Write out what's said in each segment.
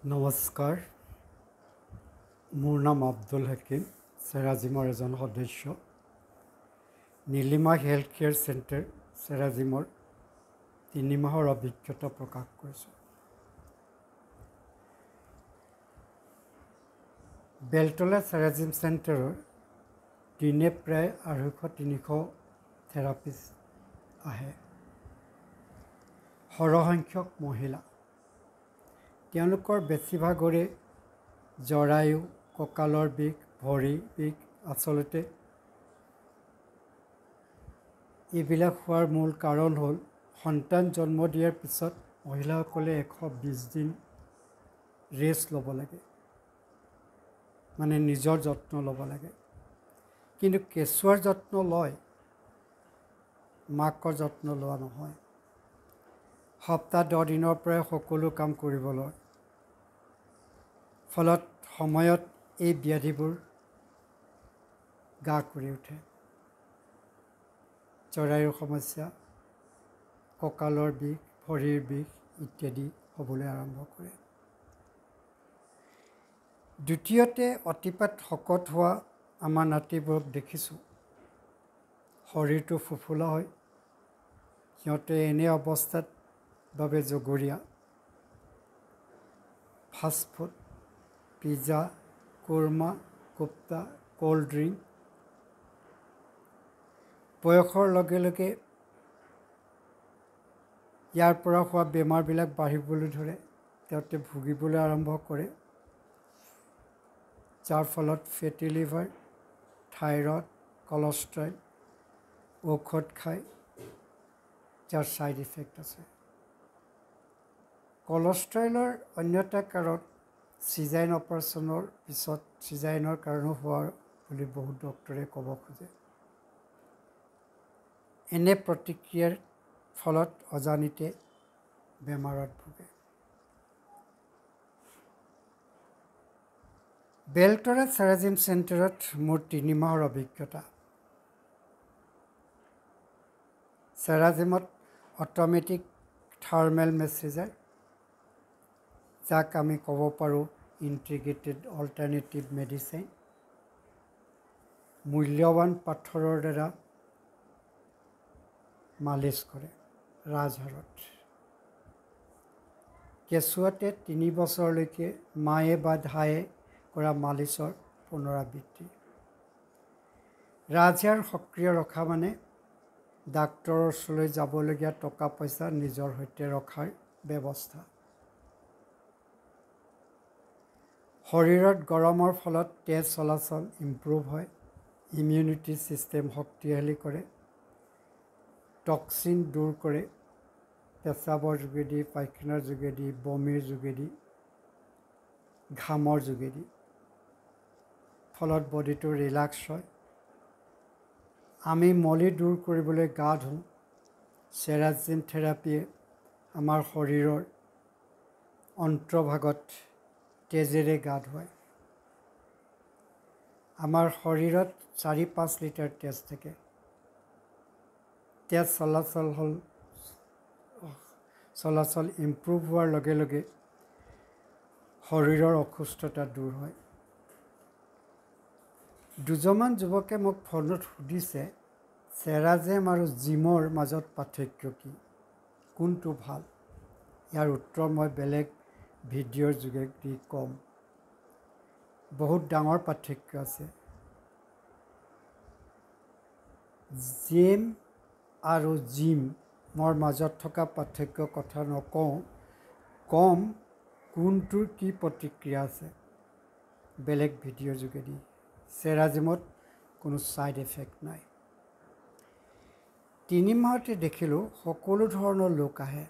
নমস্কাৰ, মোৰ নাম আব্দুল হাকিম, চেৰাজিমৰ এজন সদস্য। নীলিমা হেল্থ কেয়াৰ চেণ্টাৰ চেৰাজিমৰ 3 মাহৰ অভিজ্ঞতা প্ৰকাশ কৰিছোঁ। বেলতলা চেৰাজিম চেণ্টাৰৰ দিনে প্ৰায় 250-300 থেৰাপিষ্ট আহে। সৰহসংখ্যক মহিলা। তেওঁলোকৰ বেছিভাগৰে জৰায়ু, কঁকালৰ বিষ, ভৰি বিষ। আচলতে এইবিলাক হোৱাৰ মূল কাৰণ হ'ল সন্তান জন্ম দিয়াৰ পিছত মহিলাসকলে 120 দিন ৰেষ্ট ল'ব লাগে, মানে নিজৰ যত্ন ল'ব লাগে। কিন্তু কেঁচুৱাৰ যত্ন লয়, মাকৰ যত্ন লোৱা নহয়। সপ্তাহ 10 দিনৰ পৰাই সকলো কাম কৰিব লয়। ফলত সময়ত এই ব্যাধিবোৰ গা কৰি উঠে। জৰায়ুৰ সমস্যা, কঁকালৰ বিষ, ভৰিৰ বিষ ইত্যাদি হ'বলৈ আৰম্ভ কৰে। দ্বিতীয়তে, অতিপাত শকত হোৱা আমাৰ নাতিবোৰক দেখিছোঁ। শৰীৰটো ফুফুলা হয়। সিহঁতে এনে অৱস্থাত বাবে জগৰীয়া। Fast food, pizza, korma, kofta, cold drink. বয়সৰ লগে লগে ইয়াৰ পৰা হোৱা বেমাৰবিলাক বাঢ়িবলৈ ধৰে। সিহঁতে ভুগিবলৈ আৰম্ভ কৰে, যাৰ ফলত ফেটি লিভাৰ, থাইৰয়ড, কলেষ্ট্ৰল ঔষধ খায়, যাৰ ছাইড ইফেক্ট আছে। কলেষ্ট্ৰলৰ অন্য এটা কাৰণ চিজাৰিন অপাৰেশ্যনৰ পিছত চিজাৰিনৰ কাৰণেও হোৱাৰ বুলি বহুত ডক্টৰে ক'ব খোজে। এনে প্ৰতিক্ৰিয়াৰ ফলত অজানিতে বেমাৰত ভোগে। বেলতলা চেৰাজিম চেণ্টাৰত মোৰ 3 মাহৰ অভিজ্ঞতা। চেৰাজিমত অট'মেটিক থাৰ্মেল মেছেজাৰ, যাক আমি ক'ব পাৰোঁ ইণ্টিগ্ৰেটেড অল্টাৰনেটিভ মেডিচিন, মূল্যৱান পাথৰৰ দ্বাৰা মালিচ কৰে ৰাজহাড়ত। কেঁচুৱাতে 3 বছৰলৈকে মায়ে বা ধায়ে কৰা মালিচৰ পুনৰাবৃত্তি। ৰাজহাড় সক্ৰিয় ৰখা মানে ডাক্তৰৰ ওচৰলৈ যাবলগীয়া টকা পইচা নিজৰ সৈতে ৰখাৰ ব্যৱস্থা। শৰীৰত গৰমৰ ফলত তেজ চলাচল ইম্প্ৰুভ হয়, ইমিউনিটি ছিষ্টেম শক্তিশালী কৰে, টক্সিন দূৰ কৰে, পেচাবৰ যোগেদি, পায়খানাৰ যোগেদি, বমিৰ যোগেদি, ঘামৰ যোগেদি। ফলত বডিটো ৰিলেক্স হয়। আমি মলি দূৰ কৰিবলৈ গা ধুওঁ। চেৰাজিম থেৰাপিয়ে আমাৰ শৰীৰৰ অন্তৰ্ভাগত তেজেৰে গা ধুৱায়। আমাৰ শৰীৰত 4-5 লিটাৰ তেজ থাকে। তেজ চলাচল ইম্প্ৰুভ হোৱাৰ লগে লগে শৰীৰৰ অসুস্থতা দূৰ হয়। দুজনমান যুৱকে মোক ফোনত সুধিছে, চেৰাজিম আৰু জিমৰ মাজত পাৰ্থক্য কি? কোনটো ভাল? ইয়াৰ উত্তৰ মই বেলেগ ভিডিঅ'ৰ যোগেদি ক'ম। বহুত ডাঙৰ পাৰ্থক্য আছে। জিম আৰু জিমৰ মাজত থকা পাৰ্থক্যৰ কথা নকওঁ, ক'ম কোনটোৰ কি প্ৰতিক্ৰিয়া আছে বেলেগ ভিডিঅ'ৰ যোগেদি। চেৰাজিমত কোনো ছাইড এফেক্ট নাই। 3 মাহতে দেখিলোঁ সকলো ধৰণৰ লোক আহে।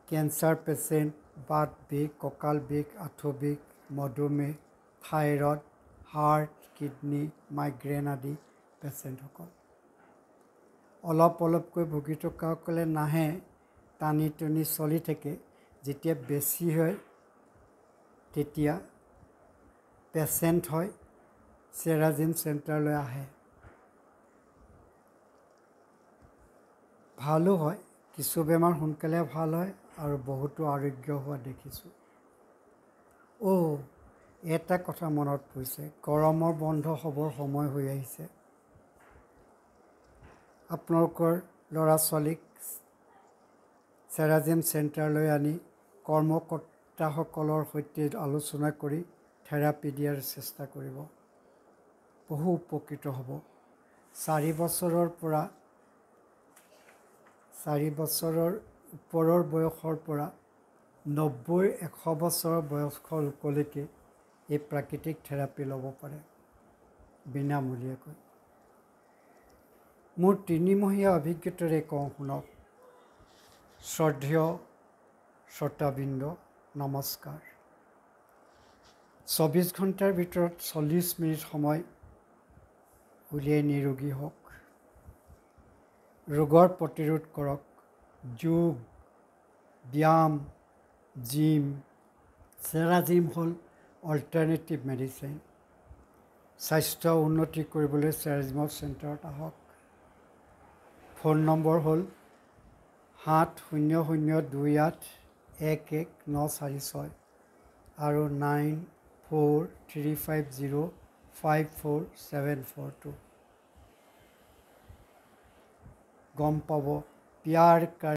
কেঞ্চাৰ পেচেণ্ট, বাত বিষ, কঁকাল বিষ, আঁঠু বিষ, মধুমেহ, থাইৰয়ড, হাৰ্ট, কিডনী, মাইগ্ৰেন আদি পেচেণ্টসকল। অলপকৈ ভুগি থকাসকলে নাহে, টানি টুনি চলি থাকে। যেতিয়া বেছি হয় তেতিয়া পেচেণ্ট হয়, চেৰাজিম চেণ্টাৰলৈ আহে। ভালো হয়, কিছু বেমাৰ সোনকালে ভাল হয় আৰু বহুতো আৰোগ্য হোৱা দেখিছোঁ। এটা কথা মনত পৰিছে, গৰমৰ বন্ধ হ'বৰ সময় হৈ আহিছে। আপোনালোকৰ ল'ৰা ছোৱালীক চেৰাজিম চেণ্টাৰলৈ আনি কৰ্মকৰ্তাসকলৰ সৈতে আলোচনা কৰি থেৰাপি দিয়াৰ চেষ্টা কৰিব। বহু উপকৃত হ'ব। 4 বছৰৰ ওপৰৰ বয়সৰ পৰা 90-100 বছৰৰ বয়সৰ লোকলৈকে এই প্ৰাকৃতিক থেৰাপি ল'ব পাৰে বিনামূলীয়াকৈ। মোৰ 3 মহীয়া অভিজ্ঞতাৰে কওঁ শুনক। শ্ৰদ্ধেয় শ্ৰোতাবৃন্দ, নমস্কাৰ। 24 ঘণ্টাৰ ভিতৰত 40 মিনিট সময় উলিয়াই নিৰোগী হওক। ৰোগৰ প্ৰতিৰোধ কৰক। যোগ, ব্যায়াম, জিম। চেৰাজিম হ'ল অল্টাৰনেটিভ মেডিচিন। স্বাস্থ্য উন্নতি কৰিবলৈ চেৰাজিমৰ চেণ্টাৰত আহক। ফোন নম্বৰ হ'ল 7002811946 আৰু 9435054742। গম পাব প্যাৰ কাৰ